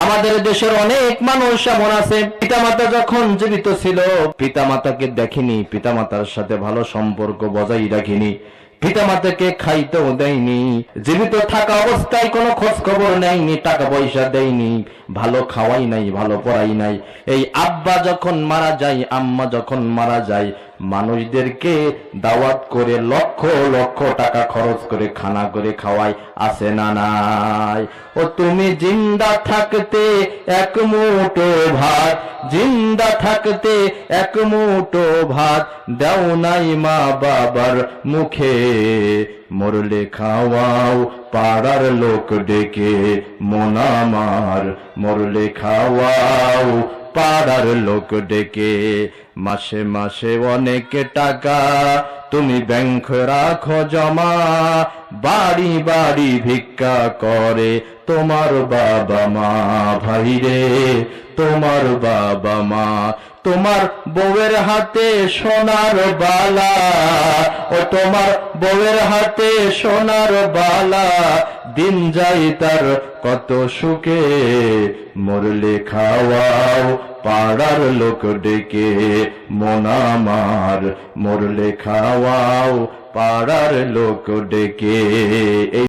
আমাদের দেশের অনেক মানুষ এমন আছে, পিতামাতা যখন জীবিত ছিল পিতামাতাকে দেখেনি, পিতামাতার সাথে ভালো সম্পর্ক বজায় রাখেনি, পিতামাতাকে খাইতেও দেয়নি, জীবিত থাকা অবস্থায় কোনো খোঁজ খবর নেয়নি, টাকা পয়সা দেয়নি, ভালো খাওয়াই নাই, ভালো পড়াই নাই। এই আব্বা যখন মারা যায়, আম্মা যখন মারা যায়, মানুষদেরকে দাওয়াত করে লক্ষ লক্ষ টাকা খরচ করে খানা করে খাওয়ায়, আছে না নাই? ও তুমি জিন্দা থাকতে এক মুঠো ভাত, জিন্দা থাকতে এক মুঠো ভাত দাও নাই মা বাবার মুখে, মরলে খাওয়াও পাড়ার লোক ডেকে মন আমার, মরলে খাওয়াও পাড়ার লোক ডেকে। মাসে মাসে অনেক টাকা তুমি ব্যাংক রাখো জমা, বাড়ি বাড়ি ভিক্ষা করে তোমার বাবা মা, ভাইরে তোমার বাবা মা। তোমার বউয়ের হাতে সোনার বালা, ও তোমার বউয়ের হাতে সোনার বালা, দিন যায় তার কত সুখে, মরলে খাওয়াও পাড়ার লোক ডেকে মন আমার, মরলে খাওয়াও পাড়ার লোক ডেকে।